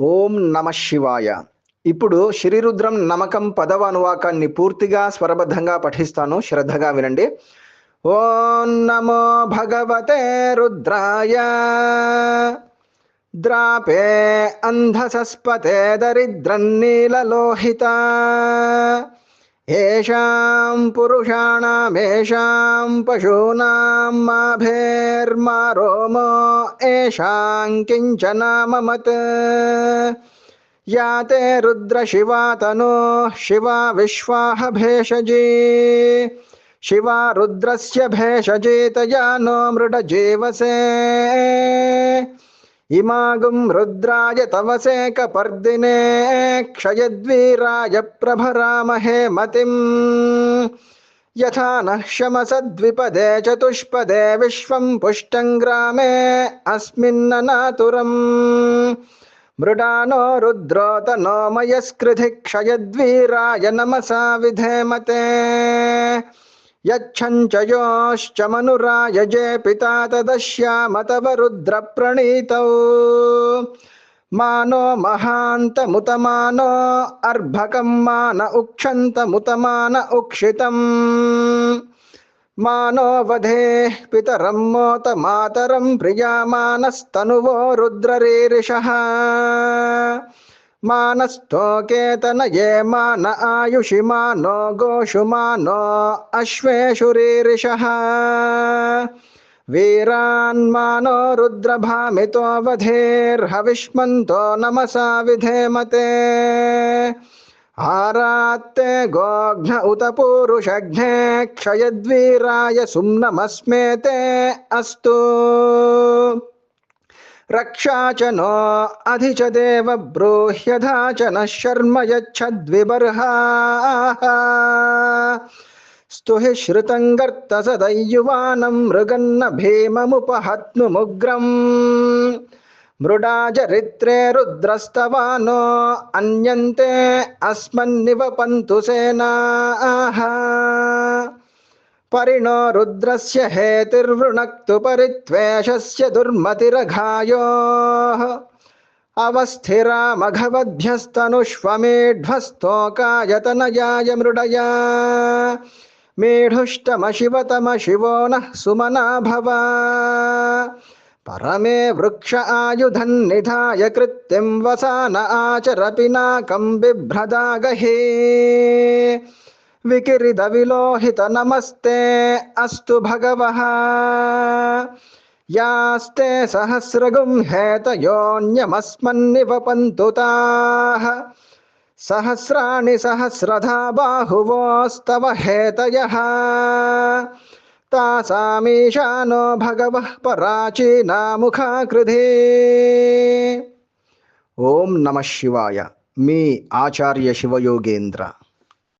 ఓం నమ శివాయ. ఇప్పుడు శ్రీరుద్రం నమకం పదవ అనువాకాన్ని పూర్తిగా స్వరబద్ధంగా పఠిస్తాను, శ్రద్ధగా వినండి. ఓం నమో భగవతే రుద్రాయ ద్రాపే అంధసస్పతే దరిద్రన్నీలలోహిత ఏషాం పురుషాణామేషాం పశూనాం మాభేర్మారోమో ఏషాం కించనామమత్ యాతే రుద్రశివాతనో శివా విశ్వాహ భేషజీ శివా రుద్రస్య భేషజేతయా నో మృడజీవసే ఇమాగుం రుద్రాయ తవసే కపర్దినే క్షయద్వీరాయ ప్రభరామహే మతిం యథా నః శమసద్విపదే చతుష్పదే విశ్వం పుష్టం గ్రామే అస్మిన్ననాతురం మృడానో రుద్రోతనో మయస్కృధి క్షయద్వీరాయ నమసా విధేమతే యచ్ఛంచయోశ్చ మనురాయజే పితా తదశ్యామ తవ రుద్ర ప్రణీతౌ మానో మహాంతముతమానో అర్భకం మాన ఉక్షంతముతమాన ఉక్షితం మానో వధే పితరం మోత మాతరం ప్రియామానస్తనువో రుద్రరీరిషః మానస్తోకేతనయే మాన ఆయుషి మానో గోషు మానో అశ్వేషురీరిషః వీరాన్మానో రుద్రభామితో వధేర్హవిష్మంతో నమసా విధేమతే ఆరాత్తే గోఘ్న ఉత పూరుషఘ్నే క్షయద్వీరాయ సుమ్నమస్మేతే అస్తు రక్షాచనో అధిచ దేవ బ్రూహ్యధాచన శర్మ యచ్చద్విబర్హాః స్తుహి శ్రుతం గర్త సదయ్యువానం మృగన్న భీమముపహత్నుముగ్రం మృడాచరిత్రే రుద్రస్తవానో అన్యంతే అస్మన్నివపంతు సేనాః పరిణో రుద్రస్య హేతిర్వృణక్తు పరిత్వేషస్య దుర్మతిరఘాయోః అవస్థిరామఘవద్భ్యస్తనుష్వమేఢ్వస్తోకాయతనయాయ మృడయా మేఢుష్టమ శివతమ శివో నః సుమనా భవ పరమే వృక్ష ఆయుధం నిధాయ కృత్తిం వసాన ఆచర పినాకం బిభ్రదాగహే వికిరిద విలోహిత నమస్తే అస్తు భగవః యాస్తే సహస్రగుం హేతయోన్యమస్మన్నివపంతు తాః సహస్రాణి సహస్రధా బాహువోస్తవ హేతయః తాసామీశానో భగవః పరాచీనా ముఖాకృధి. ఓం నమ శివాయ. మీ ఆచార్య శివయోగేంద్ర.